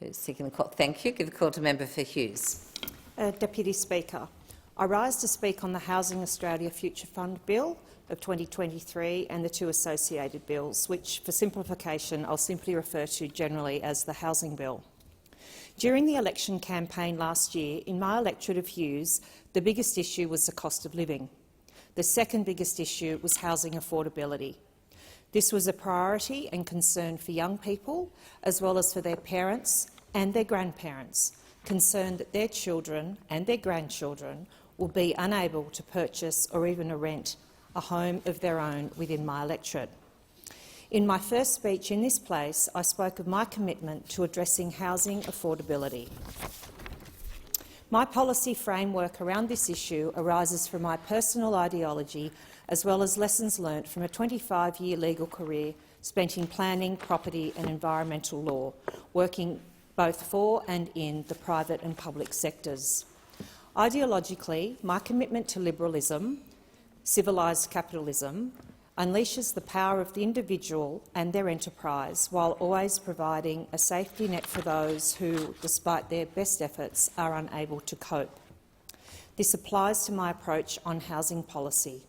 Who's seeking the call? Thank you. Give the call to member for Hughes. Deputy Speaker, I rise to speak on the Housing Australia Future Fund Bill of 2023 and the two associated bills, which, for simplification, I'll simply refer to generally as the Housing Bill. During the election campaign last year, in my electorate of Hughes, the biggest issue was the cost of living. The second biggest issue was housing affordability. This was a priority and concern for young people, as well as for their parents and their grandparents, concerned that their children and their grandchildren will be unable to purchase or even rent a home of their own within my electorate. In my first speech in this place, I spoke of my commitment to addressing housing affordability. My policy framework around this issue arises from my personal ideology as well as lessons learnt from a 25-year legal career spent in planning, property and environmental law, working both for and in the private and public sectors. Ideologically, my commitment to liberalism, civilised capitalism, unleashes the power of the individual and their enterprise while always providing a safety net for those who, despite their best efforts, are unable to cope. This applies to my approach on housing policy.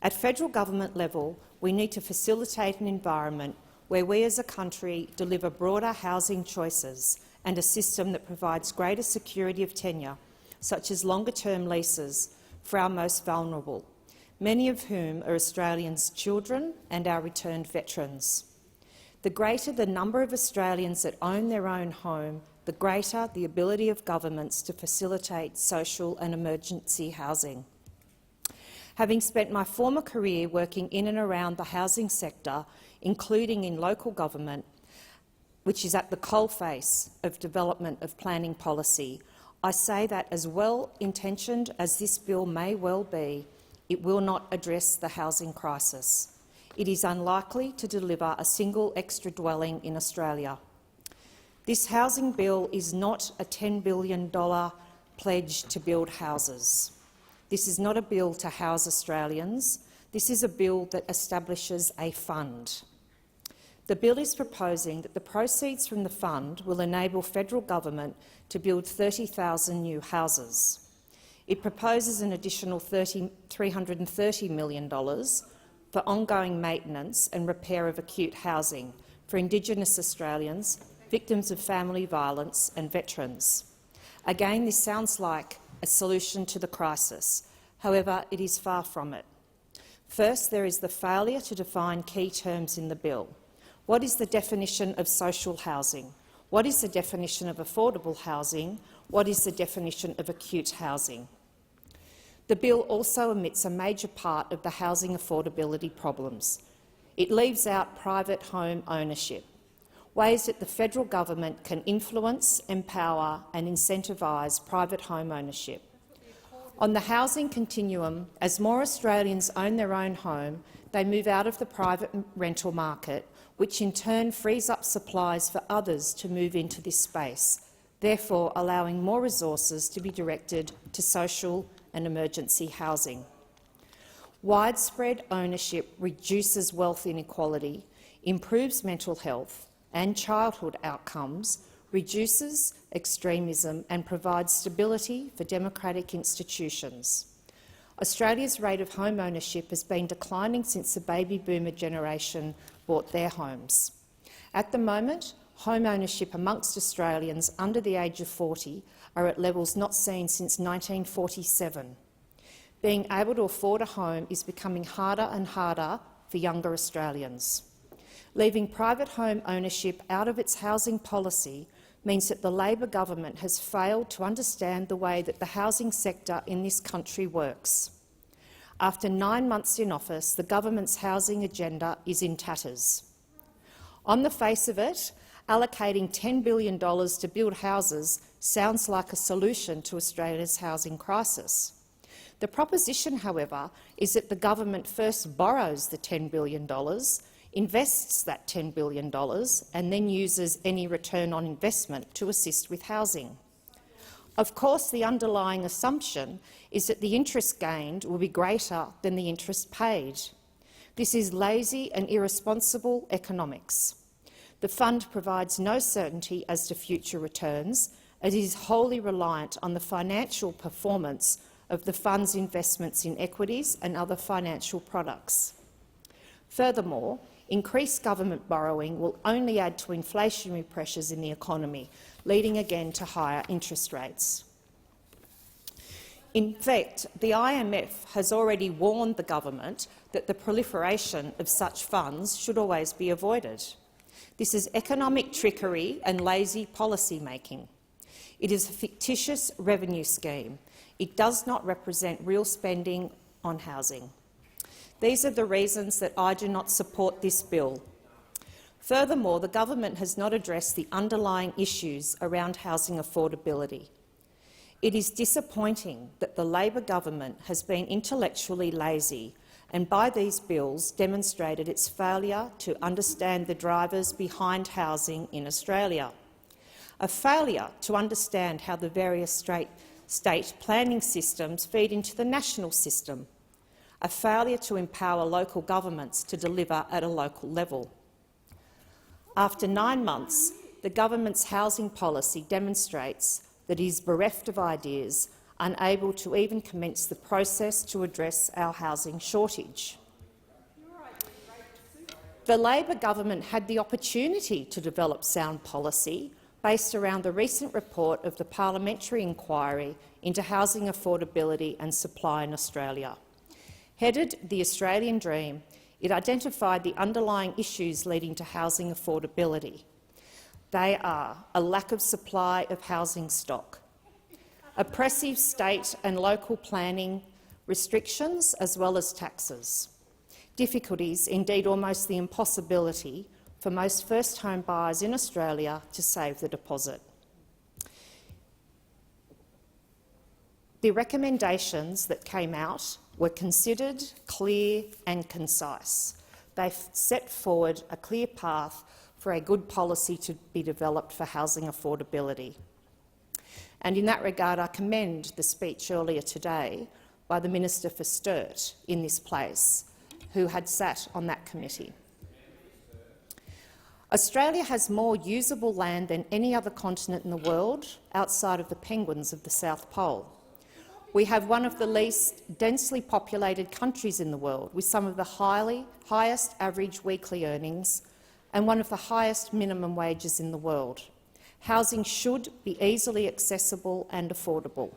At federal government level, we need to facilitate an environment where we as a country deliver broader housing choices and a system that provides greater security of tenure, such as longer-term leases, for our most vulnerable, many of whom are Australians' children and our returned veterans. The greater the number of Australians that own their own home, the greater the ability of governments to facilitate social and emergency housing. Having spent my former career working in and around the housing sector, including in local government, which is at the coalface of development of planning policy, I say that as well-intentioned as this bill may well be, it will not address the housing crisis. It is unlikely to deliver a single extra dwelling in Australia. This housing bill is not a $10 billion pledge to build houses. This is not a bill to house Australians. This is a bill that establishes a fund. The bill is proposing that the proceeds from the fund will enable federal government to build 30,000 new houses. It proposes an additional $330 million for ongoing maintenance and repair of acute housing for Indigenous Australians, victims of family violence and veterans. Again, this sounds like a solution to the crisis. However, it is far from it. First, there is the failure to define key terms in the bill. What is the definition of social housing? What is the definition of affordable housing? What is the definition of acute housing? The bill also omits a major part of the housing affordability problems. It leaves out private home ownership, ways that the federal government can influence, empower and incentivise private home ownership. On the housing continuum, as more Australians own their own home, they move out of the private rental market, which in turn frees up supplies for others to move into this space, therefore allowing more resources to be directed to social and emergency housing. Widespread ownership reduces wealth inequality, improves mental health and childhood outcomes, reduces extremism and provides stability for democratic institutions. Australia's rate of home ownership has been declining since the baby boomer generation bought their homes. At the moment, home ownership amongst Australians under the age of 40 are at levels not seen since 1947. Being able to afford a home is becoming harder and harder for younger Australians. Leaving private home ownership out of its housing policy means that the Labor government has failed to understand the way that the housing sector in this country works. After 9 months in office, the government's housing agenda is in tatters. On the face of it, allocating $10 billion to build houses sounds like a solution to Australia's housing crisis. The proposition, however, is that the government first borrows the $10 billion, invests that $10 billion and then uses any return on investment to assist with housing. Of course, the underlying assumption is that the interest gained will be greater than the interest paid. This is lazy and irresponsible economics. The fund provides no certainty as to future returns. It is wholly reliant on the financial performance of the fund's investments in equities and other financial products. Furthermore, increased government borrowing will only add to inflationary pressures in the economy, leading again to higher interest rates. In fact, the IMF has already warned the government that the proliferation of such funds should always be avoided. This is economic trickery and lazy policy making. It is a fictitious revenue scheme. It does not represent real spending on housing. These are the reasons that I do not support this bill. Furthermore, the government has not addressed the underlying issues around housing affordability. It is disappointing that the Labor government has been intellectually lazy and by these bills demonstrated its failure to understand the drivers behind housing in Australia. A failure to understand how the various state planning systems feed into the national system. A failure to empower local governments to deliver at a local level. After 9 months, the government's housing policy demonstrates that it is bereft of ideas, unable to even commence the process to address our housing shortage. The Labor government had the opportunity to develop sound policy based around the recent report of the parliamentary inquiry into housing affordability and supply in Australia. Headed The Australian Dream, it identified the underlying issues leading to housing affordability. They are a lack of supply of housing stock, oppressive state and local planning restrictions as well as taxes, difficulties, indeed almost the impossibility, for most first home buyers in Australia to save the deposit. The recommendations that came out were considered, clear and concise. They set forward a clear path for a good policy to be developed for housing affordability. And in that regard, I commend the speech earlier today by the Minister for Sturt in this place, who had sat on that committee. Australia has more usable land than any other continent in the world outside of the penguins of the South Pole. We have one of the least densely populated countries in the world, with some of the highest average weekly earnings and one of the highest minimum wages in the world. Housing should be easily accessible and affordable.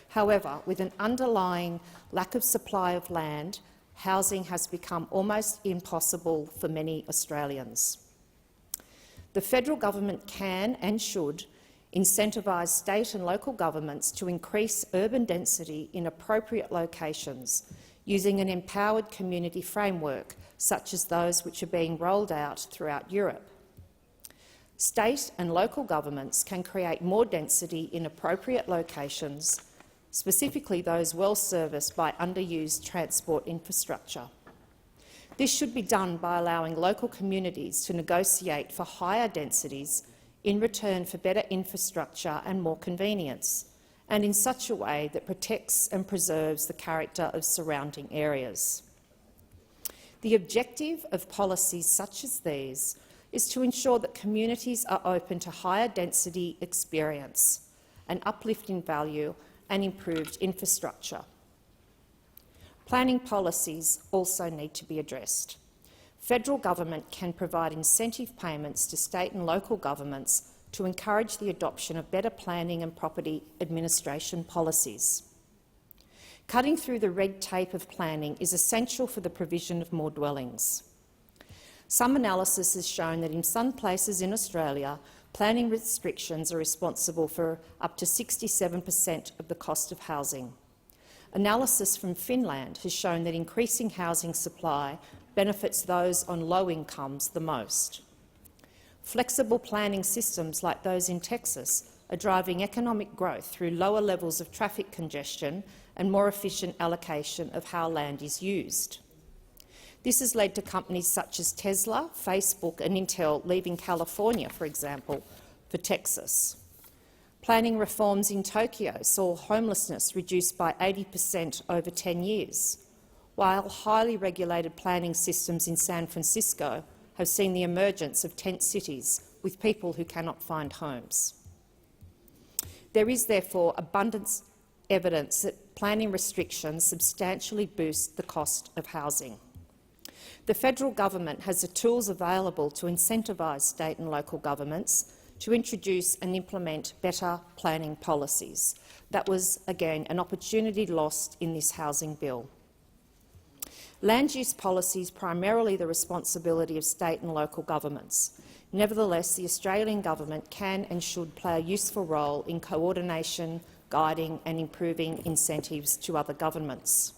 However, with an underlying lack of supply of land, housing has become almost impossible for many Australians. The federal government can and should incentivise state and local governments to increase urban density in appropriate locations using an empowered community framework such as those which are being rolled out throughout Europe. State and local governments can create more density in appropriate locations, specifically those well serviced by underused transport infrastructure. This should be done by allowing local communities to negotiate for higher densities in return for better infrastructure and more convenience, and in such a way that protects and preserves the character of surrounding areas. The objective of policies such as these is to ensure that communities are open to higher density experience, an uplift in value and improved infrastructure. Planning policies also need to be addressed. Federal government can provide incentive payments to state and local governments to encourage the adoption of better planning and property administration policies. Cutting through the red tape of planning is essential for the provision of more dwellings. Some analysis has shown that in some places in Australia, planning restrictions are responsible for up to 67% of the cost of housing. Analysis from Finland has shown that increasing housing supply benefits those on low incomes the most. Flexible planning systems like those in Texas are driving economic growth through lower levels of traffic congestion and more efficient allocation of how land is used. This has led to companies such as Tesla, Facebook and Intel leaving California, for example, for Texas. Planning reforms in Tokyo saw homelessness reduced by 80% over 10 years, while highly regulated planning systems in San Francisco have seen the emergence of tent cities with people who cannot find homes. There is therefore abundant evidence that planning restrictions substantially boost the cost of housing. The federal government has the tools available to incentivise state and local governments to introduce and implement better planning policies. That was, again, an opportunity lost in this housing bill. Land use policy is primarily the responsibility of state and local governments. Nevertheless, the Australian government can and should play a useful role in coordination, guiding and improving incentives to other governments.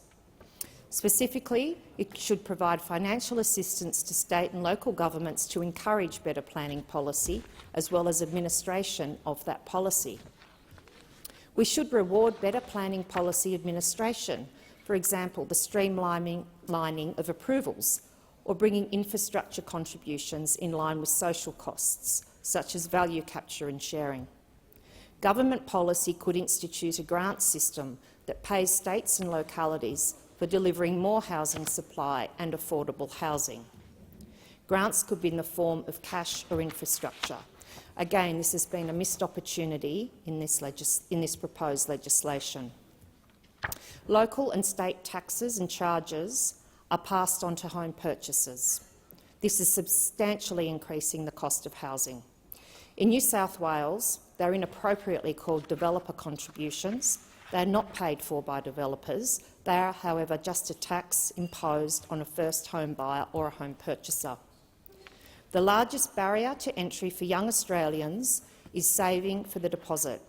Specifically, it should provide financial assistance to state and local governments to encourage better planning policy, as well as administration of that policy. We should reward better planning policy administration, for example, the streamlining of approvals, or bringing infrastructure contributions in line with social costs, such as value capture and sharing. Government policy could institute a grant system that pays states and localities for delivering more housing supply and affordable housing. Grants could be in the form of cash or infrastructure. Again, this has been a missed opportunity in this proposed legislation. Local and state taxes and charges are passed on to home purchasers. This is substantially increasing the cost of housing. In New South Wales, they are inappropriately called developer contributions. They are not paid for by developers. They are, however, just a tax imposed on a first home buyer or a home purchaser. The largest barrier to entry for young Australians is saving for the deposit.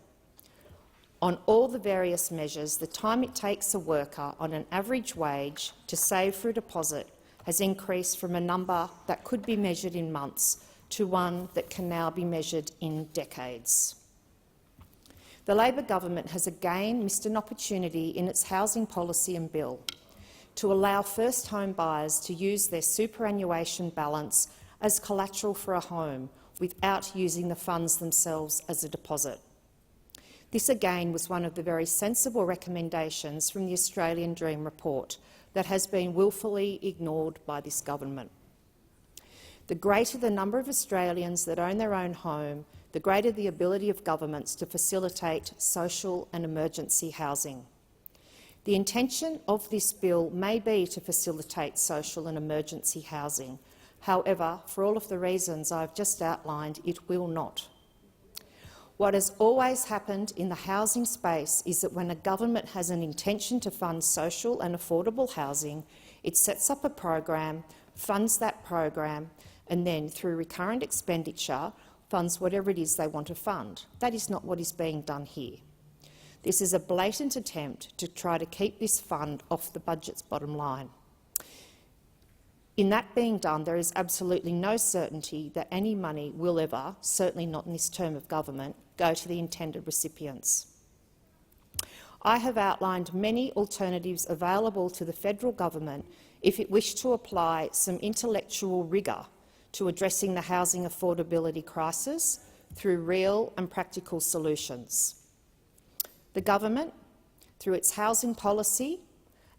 On all the various measures, the time it takes a worker on an average wage to save for a deposit has increased from a number that could be measured in months to one that can now be measured in decades. The Labor government has again missed an opportunity in its housing policy and bill to allow first home buyers to use their superannuation balance as collateral for a home without using the funds themselves as a deposit. This again was one of the very sensible recommendations from the Australian Dream report that has been wilfully ignored by this government. The greater the number of Australians that own their own home, the greater the ability of governments to facilitate social and emergency housing. The intention of this bill may be to facilitate social and emergency housing. However, for all of the reasons I've just outlined, it will not. What has always happened in the housing space is that when a government has an intention to fund social and affordable housing, it sets up a program, funds that program, and then, through recurrent expenditure, funds whatever it is they want to fund. That is not what is being done here. This is a blatant attempt to try to keep this fund off the budget's bottom line. In that being done, there is absolutely no certainty that any money will ever, certainly not in this term of government, go to the intended recipients. I have outlined many alternatives available to the federal government if it wished to apply some intellectual rigour to addressing the housing affordability crisis through real and practical solutions. The government, through its housing policy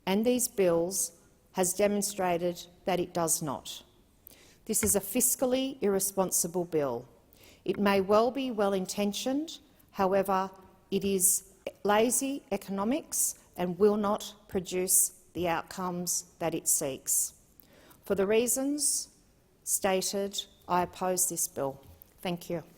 and these bills, has demonstrated that it does not. This is a fiscally irresponsible bill. It may well be well-intentioned, however, it is lazy economics and will not produce the outcomes that it seeks. For the reasons stated, I oppose this bill. Thank you.